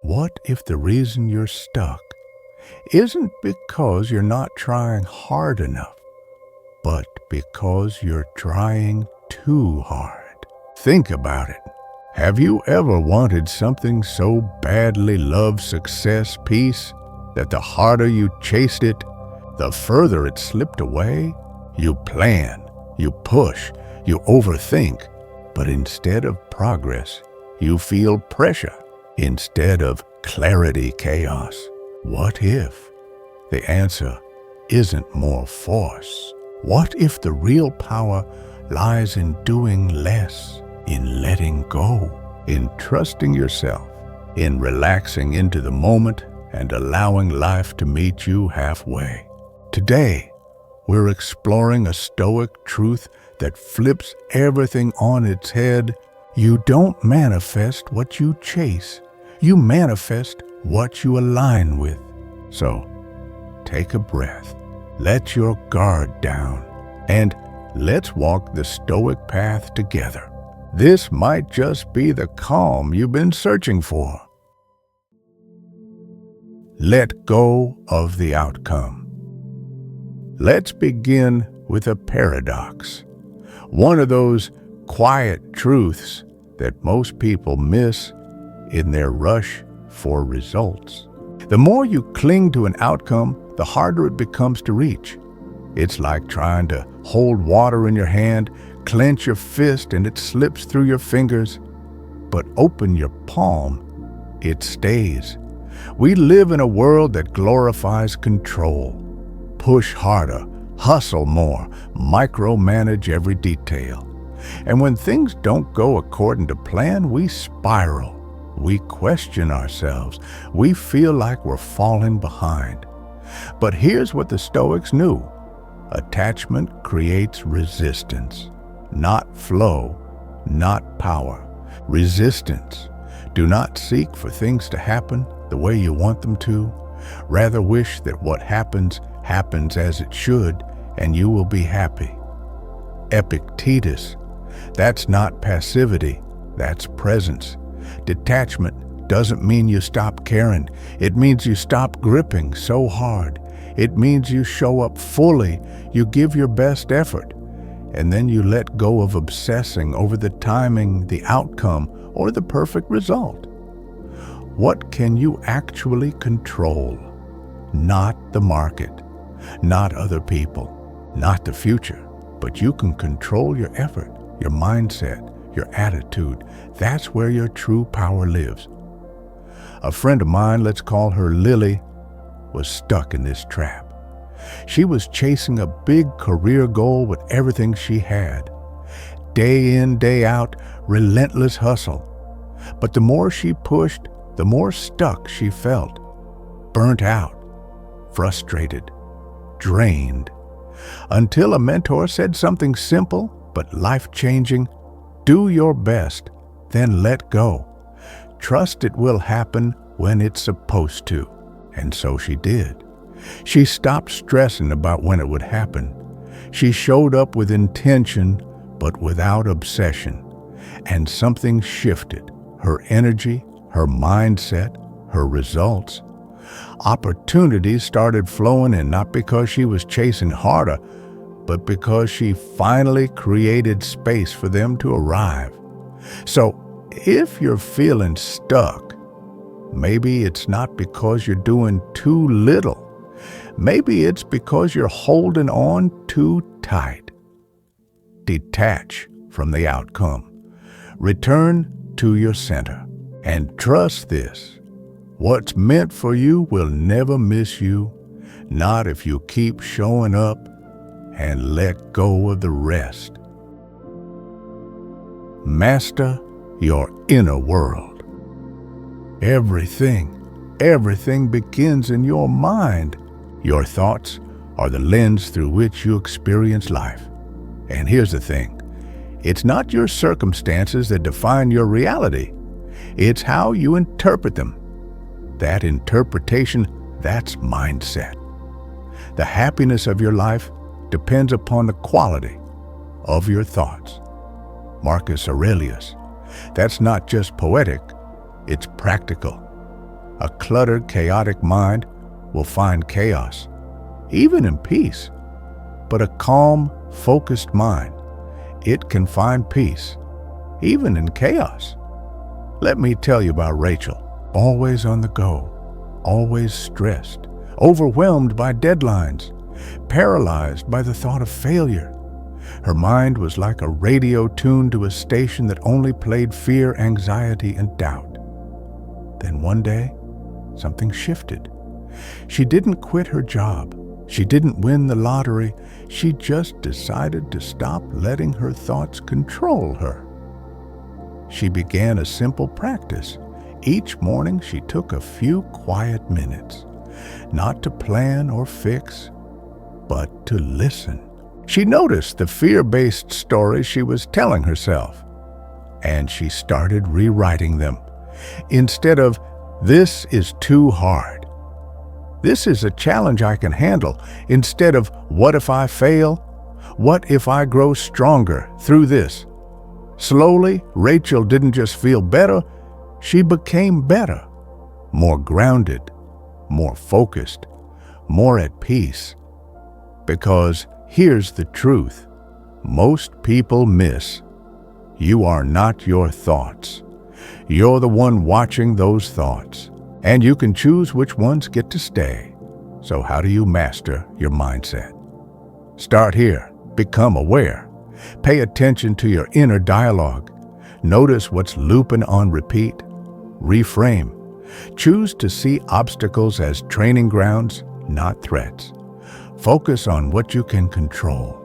What if the reason you're stuck isn't because you're not trying hard enough, but because you're trying too hard? Think about it. Have you ever wanted something so badly, love, success, peace, that the harder you chased it, the further it slipped away? You plan, you push, you overthink, but instead of progress, you feel pressure. Instead of clarity, chaos. What if the answer isn't more force? What if the real power lies in doing less, in letting go, in trusting yourself, in relaxing into the moment and allowing life to meet you halfway? Today, we're exploring a Stoic truth that flips everything on its head. You don't manifest what you chase. You manifest what you align with. So, take a breath, let your guard down, and let's walk the Stoic path together. This might just be the calm you've been searching for. Let go of the outcome. Let's begin with a paradox. One of those quiet truths that most people miss in their rush for results. The more you cling to an outcome, the harder it becomes to reach. It's like trying to hold water in your hand, clench your fist, and it slips through your fingers. But open your palm, it stays. We live in a world that glorifies control. Push harder, hustle more, micromanage every detail. And when things don't go according to plan, we spiral. We question ourselves. We feel like we're falling behind. But here's what the Stoics knew. Attachment creates resistance, not flow, not power. Resistance. Do not seek for things to happen the way you want them to. Rather wish that what happens as it should, and you will be happy. Epictetus. That's not passivity, that's presence. Detachment doesn't mean you stop caring. It means you stop gripping so hard. It means you show up fully, you give your best effort, and then you let go of obsessing over the timing, the outcome, or the perfect result. What can you actually control? Not the market, not other people, not the future, but you can control your effort, your mindset, your attitude. That's where your true power lives. A friend of mine, let's call her Lily, was stuck in this trap. She was chasing a big career goal with everything she had. Day in, day out, relentless hustle. But the more she pushed, the more stuck she felt. Burnt out, frustrated, drained. Until a mentor said something simple but life-changing. Do your best, then let go. Trust it will happen when it's supposed to. And so she did. She stopped stressing about when it would happen. She showed up with intention, but without obsession. And something shifted. Her energy, her mindset, her results. Opportunities started flowing in, not because she was chasing harder, but because she finally created space for them to arrive. So, if you're feeling stuck, maybe it's not because you're doing too little. Maybe it's because you're holding on too tight. Detach from the outcome. Return to your center. And trust this. What's meant for you will never miss you, not if you keep showing up and let go of the rest. Master your inner world. Everything begins in your mind. Your thoughts are the lens through which you experience life. And here's the thing. It's not your circumstances that define your reality. It's how you interpret them. That interpretation, that's mindset. The happiness of your life depends upon the quality of your thoughts. Marcus Aurelius. That's not just poetic, it's practical. A cluttered, chaotic mind will find chaos, even in peace. But a calm, focused mind, it can find peace, even in chaos. Let me tell you about Rachel. Always on the go, always stressed, overwhelmed by deadlines, paralyzed by the thought of failure. Her mind was like a radio tuned to a station that only played fear, anxiety, and doubt. Then one day, something shifted. She didn't quit her job. She didn't win the lottery. She just decided to stop letting her thoughts control her. She began a simple practice. Each morning she took a few quiet minutes, not to plan or fix, but to listen. She noticed the fear-based stories she was telling herself, and she started rewriting them. Instead of, "This is too hard," "This is a challenge I can handle," instead of, "What if I fail? What if I grow stronger through this?" Slowly, Rachel didn't just feel better, she became better, more grounded, more focused, more at peace. Because here's the truth most people miss. You are not your thoughts. You're the one watching those thoughts, and you can choose which ones get to stay. So how do you master your mindset? Start here. Become aware. Pay attention to your inner dialogue. Notice what's looping on repeat. Reframe. Choose to see obstacles as training grounds, not threats. Focus on what you can control,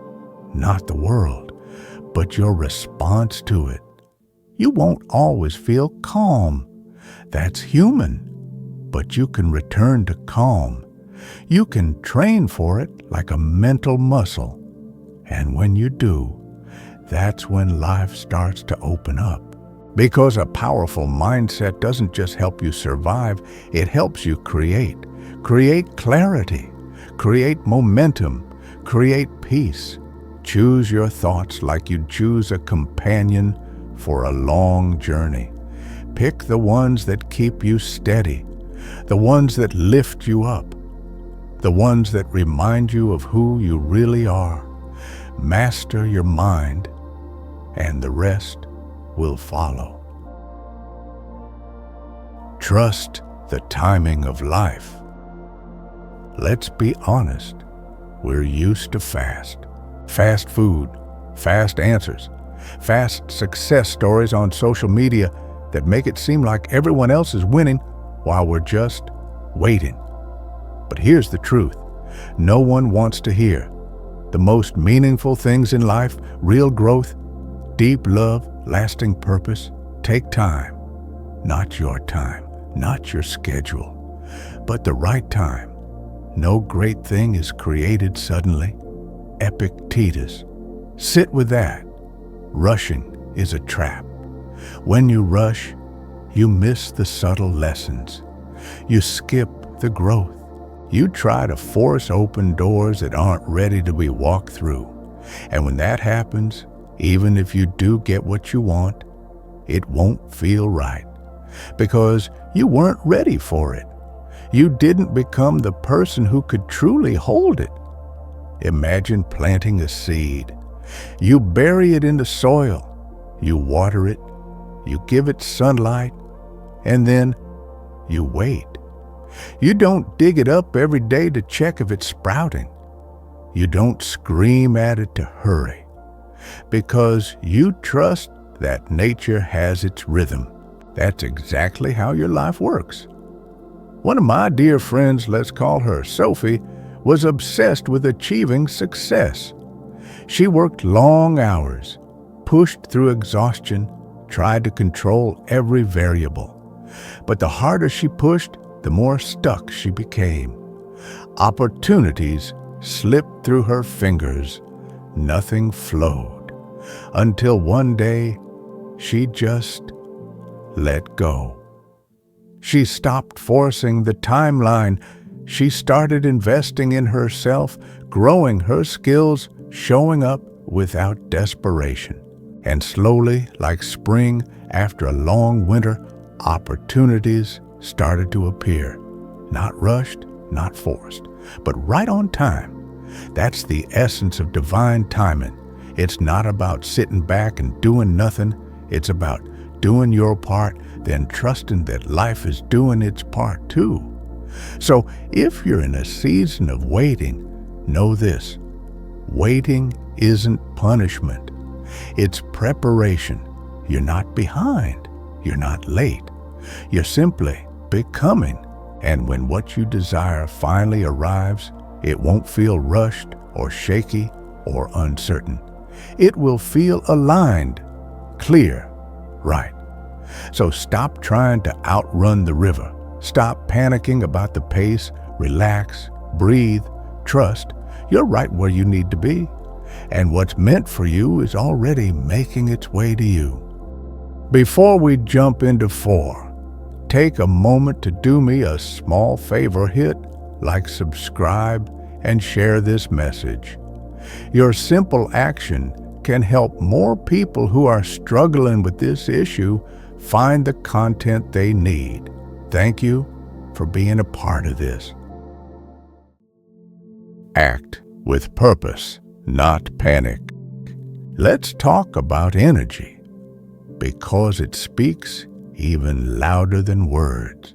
not the world, but your response to it. You won't always feel calm. That's human. But you can return to calm. You can train for it like a mental muscle. And when you do, that's when life starts to open up. Because a powerful mindset doesn't just help you survive, it helps you create. Create clarity. Create momentum. Create peace. Choose your thoughts like you'd choose a companion for a long journey. Pick the ones that keep you steady, the ones that lift you up, the ones that remind you of who you really are. Master your mind, and the rest will follow. Trust the timing of life. Let's be honest, we're used to fast food, fast answers, fast success stories on social media that make it seem like everyone else is winning while we're just waiting. But here's the truth. No one wants to hear. The most meaningful things in life, real growth, deep love, lasting purpose, take time. Not your time, not your schedule, but the right time. No great thing is created suddenly. Epictetus. Sit with that. Rushing is a trap. When you rush, you miss the subtle lessons. You skip the growth. You try to force open doors that aren't ready to be walked through. And when that happens, even if you do get what you want, it won't feel right. Because you weren't ready for it. You didn't become the person who could truly hold it. Imagine planting a seed. You bury it in the soil. You water it. You give it sunlight. And then you wait. You don't dig it up every day to check if it's sprouting. You don't scream at it to hurry. Because you trust that nature has its rhythm. That's exactly how your life works. One of my dear friends, let's call her Sophie, was obsessed with achieving success. She worked long hours, pushed through exhaustion, tried to control every variable. But the harder she pushed, the more stuck she became. Opportunities slipped through her fingers. Nothing flowed. Until one day, she just let go. She stopped forcing the timeline. She started investing in herself, growing her skills, showing up without desperation. And slowly, like spring after a long winter, opportunities started to appear. Not rushed, not forced, but right on time. That's the essence of divine timing. It's not about sitting back and doing nothing. It's about doing your part, then trusting that life is doing its part too. So if you're in a season of waiting, know this: waiting isn't punishment. It's preparation. You're not behind. You're not late. You're simply becoming. And when what you desire finally arrives, it won't feel rushed or shaky or uncertain. It will feel aligned, clear, right. So stop trying to outrun the river. Stop panicking about the pace. Relax, breathe, trust. You're right where you need to be. And what's meant for you is already making its way to you. Before we jump into 4, take a moment to do me a small favor. Hit like, subscribe, and share this message. Your simple action can help more people who are struggling with this issue find the content they need. Thank you for being a part of this. Act with purpose, not panic. Let's talk about energy, because it speaks even louder than words.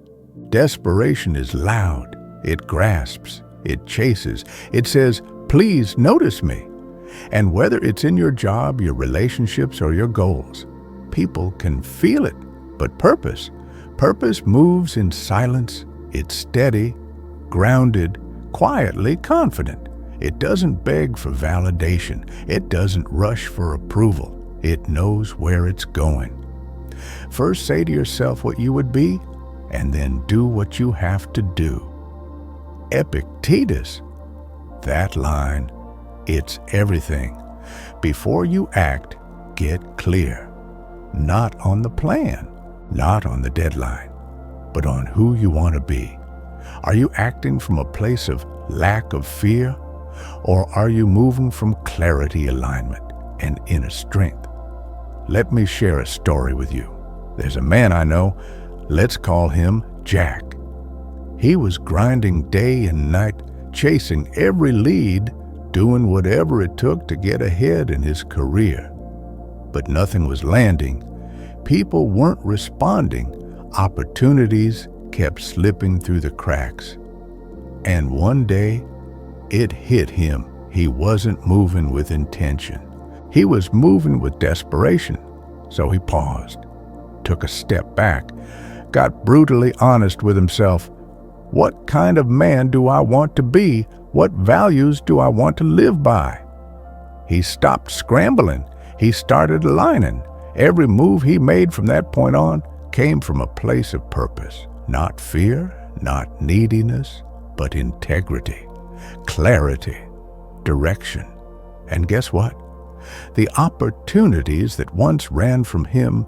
Desperation is loud. It grasps. It chases. It says, "Please notice me." And whether it's in your job, your relationships, or your goals, people can feel it. But purpose moves in silence. It's steady, grounded, quietly confident. It doesn't beg for validation. It doesn't rush for approval. It knows where it's going. First, say to yourself what you would be, and then do what you have to do. Epictetus, that line, it's everything. Before you act, get clear. Not on the plan, not on the deadline, but on who you want to be. Are you acting from a place of lack of fear, or are you moving from clarity, alignment, and inner strength? Let me share a story with you. There's a man I know, let's call him Jack. He was grinding day and night, chasing every lead, doing whatever it took to get ahead in his career. But nothing was landing. People weren't responding. Opportunities kept slipping through the cracks. And one day, it hit him. He wasn't moving with intention. He was moving with desperation. So he paused, took a step back, got brutally honest with himself. What kind of man do I want to be? What values do I want to live by? He stopped scrambling. He started aligning. Every move he made from that point on came from a place of purpose. Not fear, not neediness, but integrity, clarity, direction. And guess what? The opportunities that once ran from him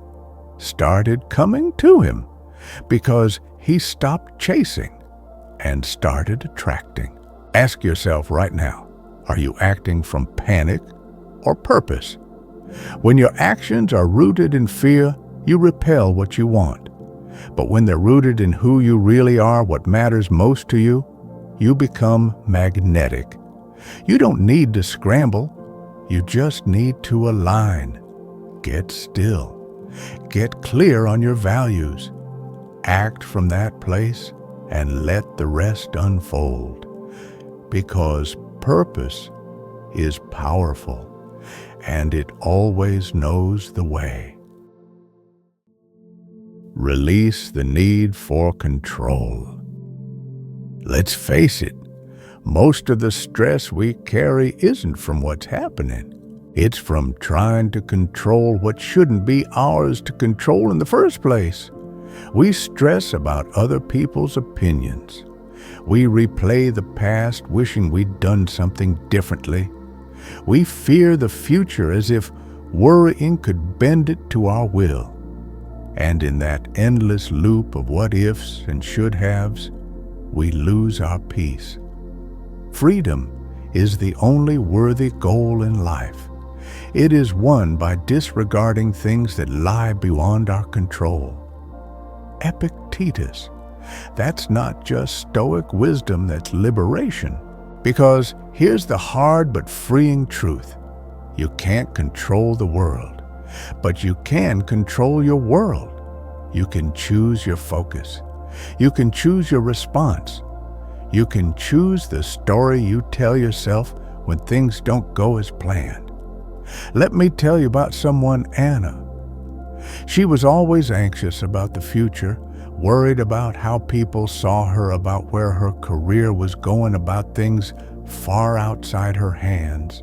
started coming to him because he stopped chasing and started attracting. Ask yourself right now, are you acting from panic or purpose? When your actions are rooted in fear, you repel what you want. But when they're rooted in who you really are, what matters most to you, you become magnetic. You don't need to scramble. You just need to align. Get still. Get clear on your values. Act from that place and let the rest unfold. Because purpose is powerful and it always knows the way. Release the need for control. Let's face it, most of the stress we carry isn't from what's happening. It's from trying to control what shouldn't be ours to control in the first place. We stress about other people's opinions. We replay the past, wishing we'd done something differently. We fear the future as if worrying could bend it to our will. And in that endless loop of what-ifs and should-haves, we lose our peace. Freedom is the only worthy goal in life. It is won by disregarding things that lie beyond our control. Epictetus, That's not just Stoic wisdom, that's liberation. Because here's the hard but freeing truth. You can't control the world, but you can control your world. You can choose your focus. You can choose your response. You can choose the story you tell yourself when things don't go as planned. Let me tell you about someone, Anna. She was always anxious about the future, worried about how people saw her, about where her career was going, about things far outside her hands.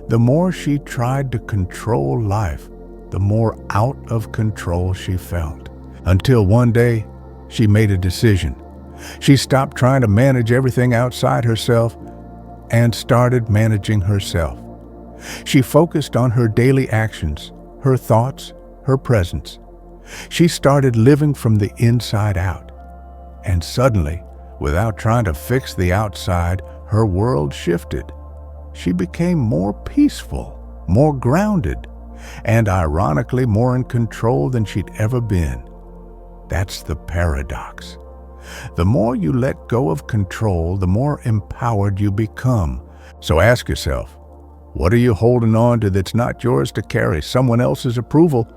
The more she tried to control life, the more out of control she felt. Until one day, she made a decision. She stopped trying to manage everything outside herself and started managing herself. She focused on her daily actions, her thoughts, her presence. She started living from the inside out. And suddenly, without trying to fix the outside, her world shifted. She became more peaceful, more grounded, and ironically more in control than she'd ever been. That's the paradox. The more you let go of control, the more empowered you become. So ask yourself, what are you holding on to that's not yours to carry? Someone else's approval,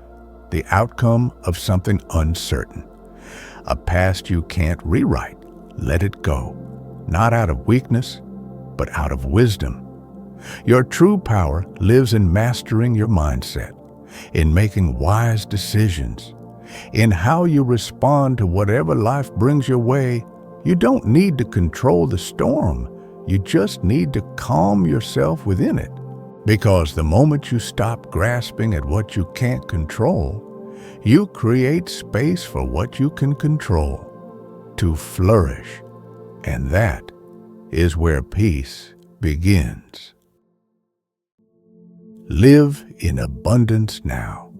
the outcome of something uncertain. A past you can't rewrite. Let it go. Not out of weakness, but out of wisdom. Your true power lives in mastering your mindset, in making wise decisions, in how you respond to whatever life brings your way. You don't need to control the storm. You just need to calm yourself within it. Because the moment you stop grasping at what you can't control, you create space for what you can control to flourish. And that is where peace begins. Live in abundance now.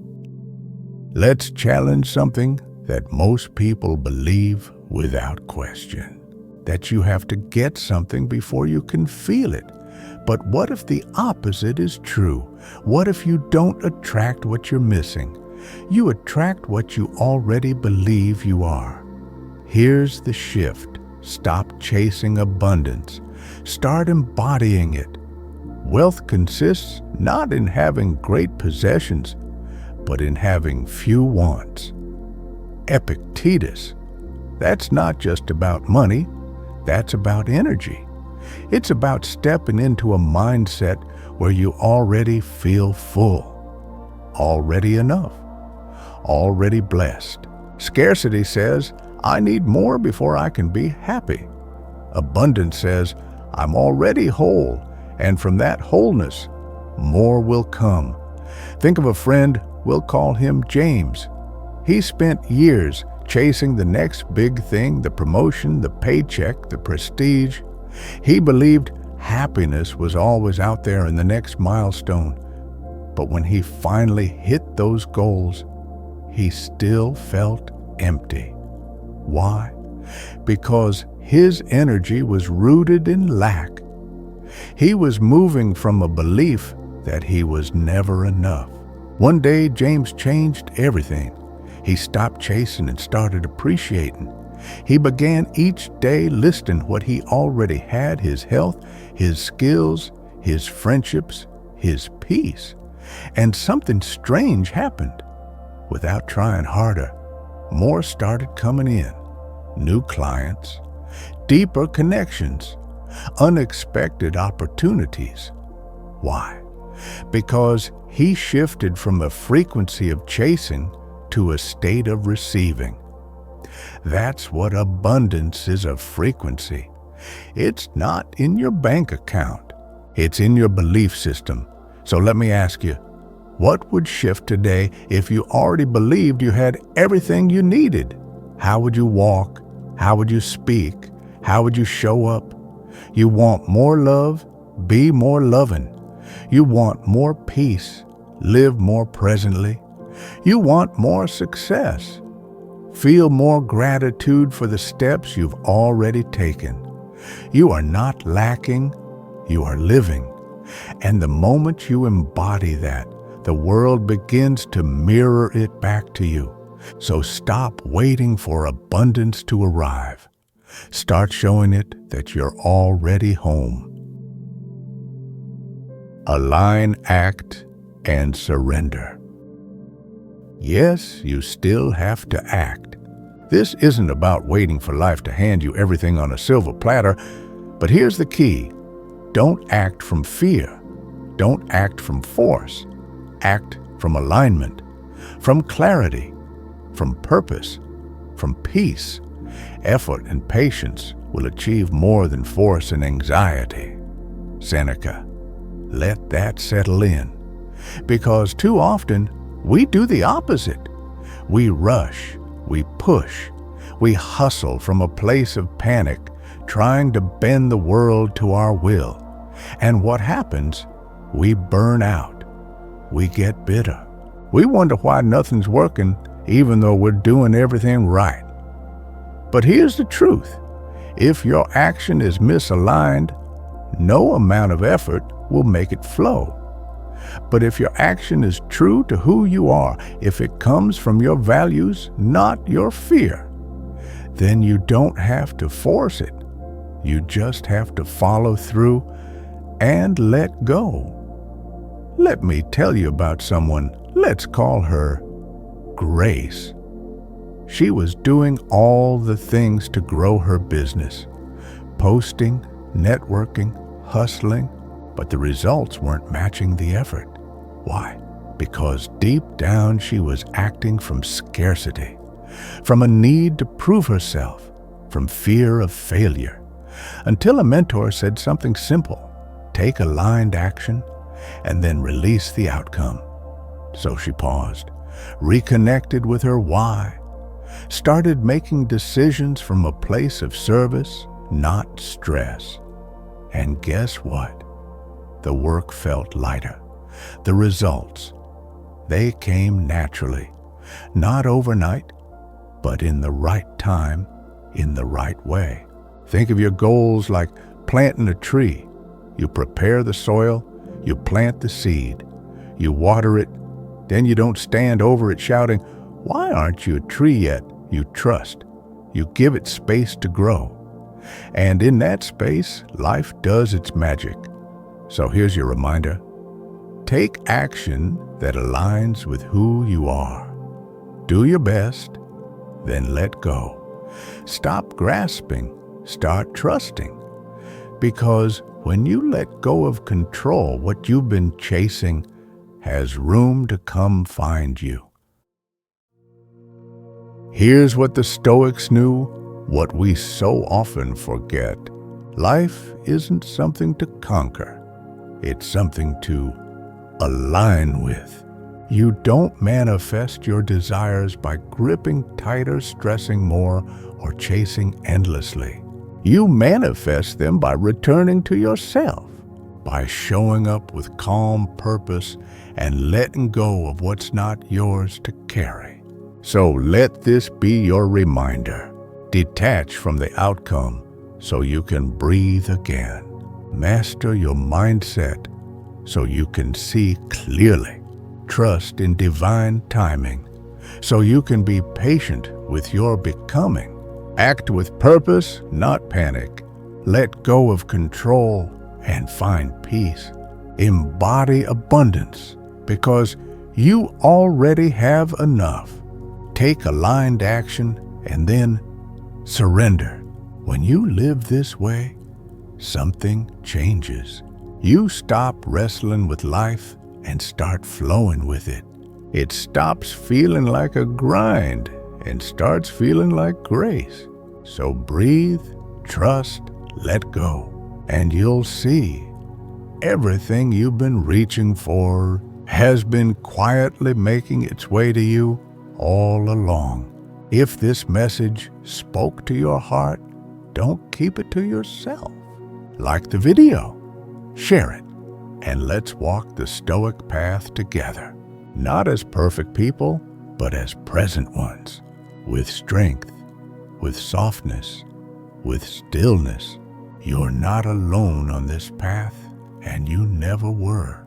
Let's challenge something that most people believe without question, that you have to get something before you can feel it. But what if the opposite is true? What if you don't attract what you're missing? You attract what you already believe you are. Here's the shift. Stop chasing abundance. Start embodying it. Wealth consists not in having great possessions, but in having few wants. Epictetus. That's not just about money, that's about energy. It's about stepping into a mindset where you already feel full, already enough, already blessed. Scarcity says, I need more before I can be happy. Abundance says, I'm already whole, and from that wholeness, more will come. Think of a friend, we'll call him James. He spent years chasing the next big thing, the promotion, the paycheck, the prestige. He believed happiness was always out there in the next milestone. But when he finally hit those goals, he still felt empty. Why? Because his energy was rooted in lack. He was moving from a belief that he was never enough. One day, James changed everything. He stopped chasing and started appreciating. He began each day listing what he already had: his health, his skills, his friendships, his peace. And something strange happened. Without trying harder, more started coming in. New clients, deeper connections, unexpected opportunities. Why? Because he shifted from a frequency of chasing to a state of receiving. That's what abundance is, a frequency. It's not in your bank account. It's in your belief system. So let me ask you, what would shift today if you already believed you had everything you needed? How would you walk? How would you speak? How would you show up? You want more love? Be more loving. You want more peace? Live more presently. You want more success? Feel more gratitude for the steps you've already taken. You are not lacking, you are living. And the moment you embody that, the world begins to mirror it back to you. So stop waiting for abundance to arrive. Start showing it that you're already home. Align, act, and surrender. Yes, you still have to act. This isn't about waiting for life to hand you everything on a silver platter, but here's the key. Don't act from fear. Don't act from force. Act from alignment, from clarity, from purpose, from peace. Effort and patience will achieve more than force and anxiety. Seneca, let that settle in. Because too often, we do the opposite. We rush, we push, we hustle from a place of panic, trying to bend the world to our will. And what happens? We burn out. We get bitter. We wonder why nothing's working, even though we're doing everything right. But here's the truth. If your action is misaligned, no amount of effort will make it flow. But if your action is true to who you are, if it comes from your values, not your fear, then you don't have to force it. You just have to follow through and let go. Let me tell you about someone. Let's call her Grace. She was doing all the things to grow her business, posting, networking, hustling, but the results weren't matching the effort. Why? Because deep down she was acting from scarcity, from a need to prove herself, from fear of failure, until a mentor said something simple: take aligned action and then release the outcome. So she paused, reconnected with her why, started making decisions from a place of service, not stress. And guess what? The work felt lighter. The results, they came naturally, not overnight, but in the right time, in the right way. Think of your goals like planting a tree. You prepare the soil, you plant the seed, you water it, then you don't stand over it shouting, "Why aren't you a tree yet?" You trust. You give it space to grow. And in that space, life does its magic. So here's your reminder. Take action that aligns with who you are. Do your best, then let go. Stop grasping, start trusting. Because when you let go of control, what you've been chasing has room to come find you. Here's what the Stoics knew, what we so often forget. Life isn't something to conquer. It's something to align with. You don't manifest your desires by gripping tighter, stressing more, or chasing endlessly. You manifest them by returning to yourself, by showing up with calm purpose and letting go of what's not yours to carry. So let this be your reminder. Detach from the outcome so you can breathe again. Master your mindset so you can see clearly. Trust in divine timing so you can be patient with your becoming. Act with purpose, not panic. Let go of control and find peace. Embody abundance because you already have enough. Take aligned action and then surrender. When you live this way, something changes. You stop wrestling with life and start flowing with it. It stops feeling like a grind and starts feeling like grace. So breathe, trust, let go, and you'll see everything you've been reaching for has been quietly making its way to you all along. If this message spoke to your heart, don't keep it to yourself. Like the video, share it, and let's walk the Stoic path together. Not as perfect people, but as present ones, with strength, with softness, with stillness. You're not alone on this path, and you never were.